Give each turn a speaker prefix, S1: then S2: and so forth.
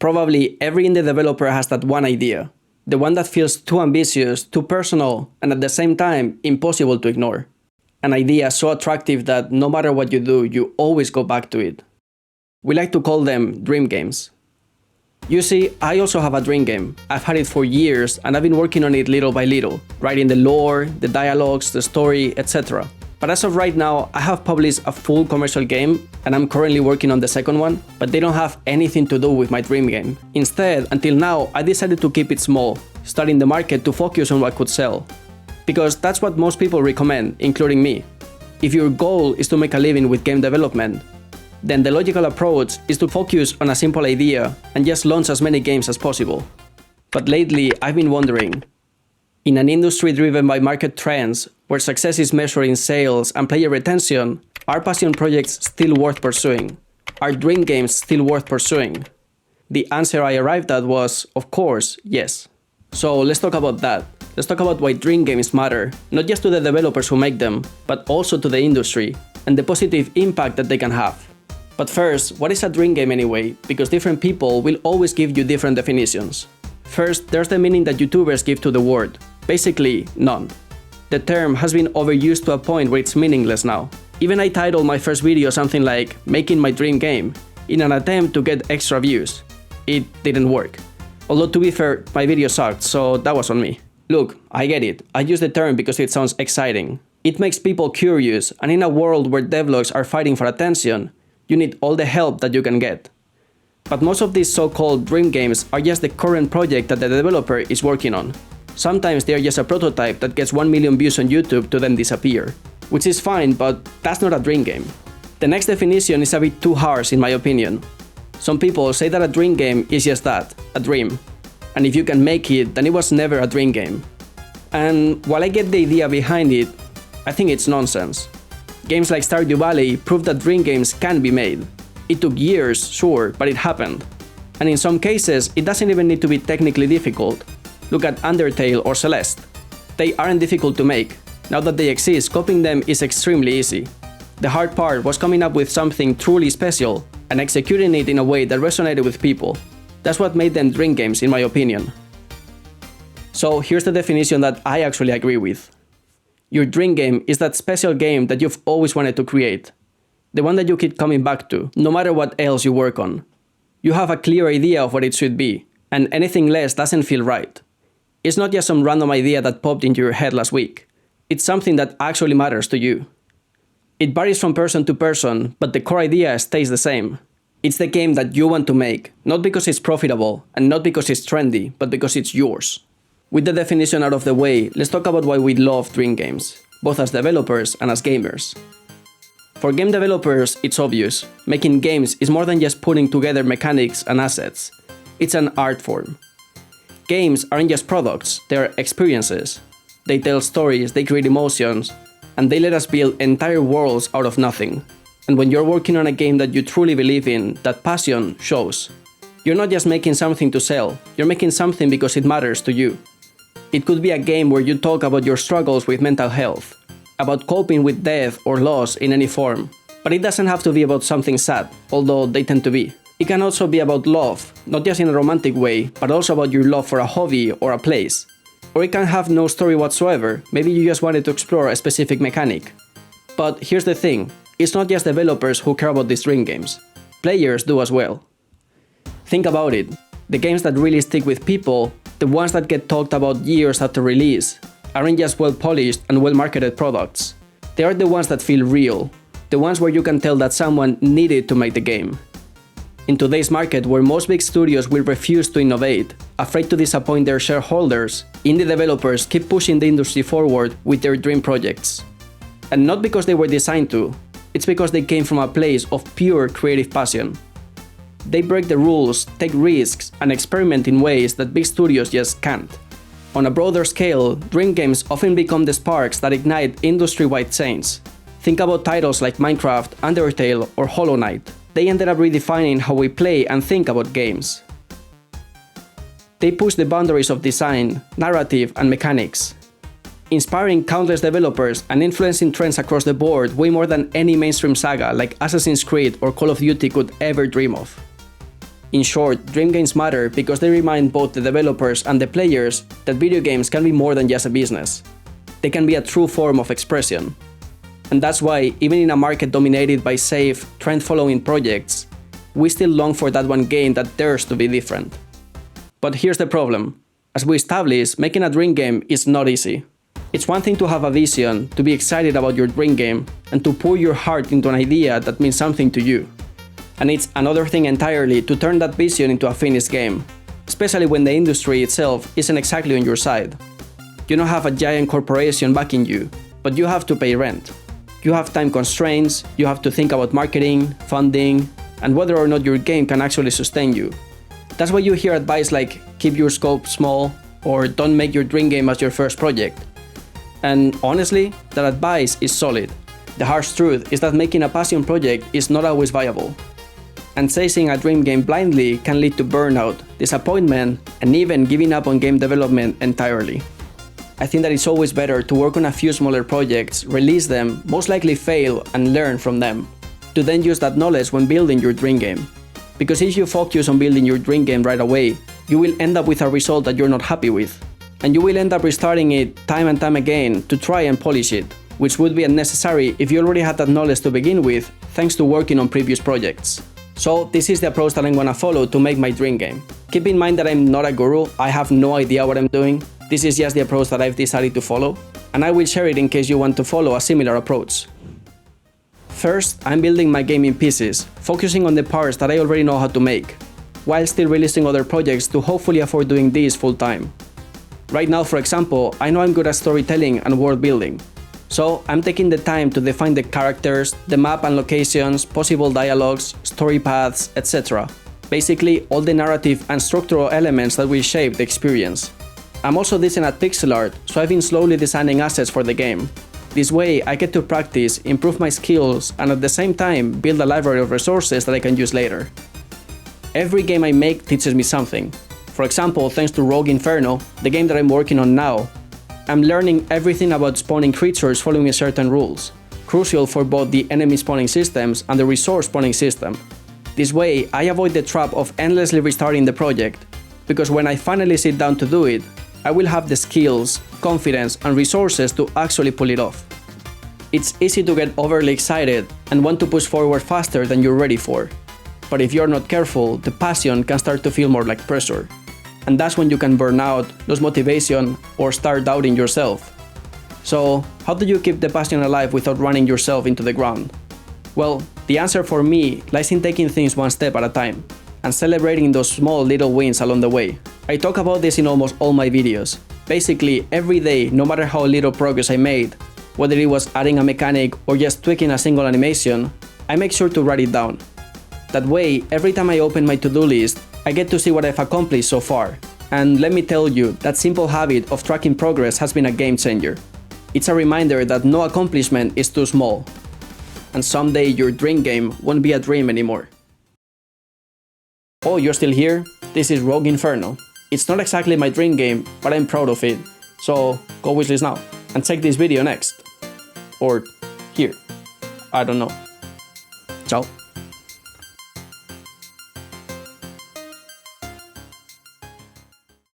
S1: Probably every indie developer has that one idea, the one that feels too ambitious, too personal, and at the same time, impossible to ignore. An idea so attractive that no matter what you do, you always go back to it. We like to call them dream games. You see, I also have a dream game. I've had it for years and I've been working on it little by little, writing the lore, the dialogues, the story, etc. But as of right now, I have published a full commercial game and I'm currently working on the second one, but they don't have anything to do with my dream game. Instead, until now, I decided to keep it small, studying the market to focus on what could sell. Because that's what most people recommend, including me. If your goal is to make a living with game development, then the logical approach is to focus on a simple idea and just launch as many games as possible. But lately, I've been wondering, in an industry driven by market trends, where success is measured in sales and player retention, are passion projects still worth pursuing? Are dream games still worth pursuing? The answer I arrived at was, of course, yes. So let's talk about that. Let's talk about why dream games matter, not just to the developers who make them, but also to the industry, and the positive impact that they can have. But first, what is a dream game anyway? Because different people will always give you different definitions. First, there's the meaning that YouTubers give to the word. Basically, none. The term has been overused to a point where it's meaningless now. Even I titled my first video something like "Making my dream game" in an attempt to get extra views. It didn't work. Although to be fair, my video sucked, so that was on me. Look, I get it. I use the term because it sounds exciting. It makes people curious, and in a world where devlogs are fighting for attention, you need all the help that you can get. But most of these so-called dream games are just the current project that the developer is working on. Sometimes they are just a prototype that gets 1 million views on YouTube to then disappear. Which is fine, but that's not a dream game. The next definition is a bit too harsh in my opinion. Some people say that a dream game is just that, a dream. And if you can make it, then it was never a dream game. And while I get the idea behind it, I think it's nonsense. Games like Stardew Valley prove that dream games can be made. It took years, sure, but it happened. And in some cases, it doesn't even need to be technically difficult. Look at Undertale or Celeste. They aren't difficult to make. Now that they exist, copying them is extremely easy. The hard part was coming up with something truly special and executing it in a way that resonated with people. That's what made them dream games, in my opinion. So here's the definition that I actually agree with. Your dream game is that special game that you've always wanted to create. The one that you keep coming back to, no matter what else you work on. You have a clear idea of what it should be, and anything less doesn't feel right. It's not just some random idea that popped into your head last week. It's something that actually matters to you. It varies from person to person, but the core idea stays the same. It's the game that you want to make, not because it's profitable, and not because it's trendy, but because it's yours. With the definition out of the way, let's talk about why we love dream games, both as developers and as gamers. For game developers, it's obvious. Making games is more than just putting together mechanics and assets. It's an art form. Games aren't just products, they're experiences. They tell stories, they create emotions, and they let us build entire worlds out of nothing. And when you're working on a game that you truly believe in, that passion shows. You're not just making something to sell, you're making something because it matters to you. It could be a game where you talk about your struggles with mental health, about coping with death or loss in any form. But it doesn't have to be about something sad, although they tend to be. It can also be about love, not just in a romantic way, but also about your love for a hobby or a place. Or it can have no story whatsoever, maybe you just wanted to explore a specific mechanic. But here's the thing, it's not just developers who care about these dream games. Players do as well. Think about it, the games that really stick with people, the ones that get talked about years after release, aren't just well-polished and well-marketed products. They are the ones that feel real, the ones where you can tell that someone needed to make the game. In today's market, where most big studios will refuse to innovate, afraid to disappoint their shareholders, indie developers keep pushing the industry forward with their dream projects. And not because they were designed to, it's because they came from a place of pure creative passion. They break the rules, take risks, and experiment in ways that big studios just can't. On a broader scale, dream games often become the sparks that ignite industry-wide change. Think about titles like Minecraft, Undertale, or Hollow Knight. They ended up redefining how we play and think about games. They push the boundaries of design, narrative, and mechanics, inspiring countless developers and influencing trends across the board way more than any mainstream saga like Assassin's Creed or Call of Duty could ever dream of. In short, dream games matter because they remind both the developers and the players that video games can be more than just a business. They can be a true form of expression. And that's why, even in a market dominated by safe, trend-following projects, we still long for that one game that dares to be different. But here's the problem. As we established, making a dream game is not easy. It's one thing to have a vision, to be excited about your dream game, and to pour your heart into an idea that means something to you. And it's another thing entirely to turn that vision into a finished game, especially when the industry itself isn't exactly on your side. You don't have a giant corporation backing you, but you have to pay rent. You have time constraints, you have to think about marketing, funding, and whether or not your game can actually sustain you. That's why you hear advice like keep your scope small or don't make your dream game as your first project. And honestly, that advice is solid. The harsh truth is that making a passion project is not always viable. And chasing a dream game blindly can lead to burnout, disappointment, and even giving up on game development entirely. I think that it's always better to work on a few smaller projects, release them, most likely fail, and learn from them, to then use that knowledge when building your dream game. Because if you focus on building your dream game right away, you will end up with a result that you're not happy with. And you will end up restarting it time and time again to try and polish it, which would be unnecessary if you already had that knowledge to begin with, thanks to working on previous projects. So this is the approach that I'm gonna follow to make my dream game. Keep in mind that I'm not a guru, I have no idea what I'm doing. This is just the approach that I've decided to follow, and I will share it in case you want to follow a similar approach. First, I'm building my game in pieces, focusing on the parts that I already know how to make, while still releasing other projects to hopefully afford doing this full time. Right now, for example, I know I'm good at storytelling and world building. So I'm taking the time to define the characters, the map and locations, possible dialogues, story paths, etc. Basically, all the narrative and structural elements that will shape the experience. I'm also decent at pixel art, so I've been slowly designing assets for the game. This way, I get to practice, improve my skills, and at the same time, build a library of resources that I can use later. Every game I make teaches me something. For example, thanks to Rogue Inferno, the game that I'm working on now, I'm learning everything about spawning creatures following certain rules, crucial for both the enemy spawning systems and the resource spawning system. This way, I avoid the trap of endlessly restarting the project, because when I finally sit down to do it, I will have the skills, confidence, and resources to actually pull it off. It's easy to get overly excited and want to push forward faster than you're ready for. But if you're not careful, the passion can start to feel more like pressure. And that's when you can burn out, lose motivation, or start doubting yourself. So, how do you keep the passion alive without running yourself into the ground? Well, the answer for me lies in taking things one step at a time, and celebrating those small little wins along the way. I talk about this in almost all my videos. Basically, every day, no matter how little progress I made, whether it was adding a mechanic or just tweaking a single animation, I make sure to write it down. That way, every time I open my to-do list, I get to see what I've accomplished so far. And let me tell you, that simple habit of tracking progress has been a game changer. It's a reminder that no accomplishment is too small. And someday your dream game won't be a dream anymore. Oh, you're still here? This is Rogue Inferno. It's not exactly my dream game, but I'm proud of it. So go wishlist now and check this video next. Or here. I don't know. Ciao.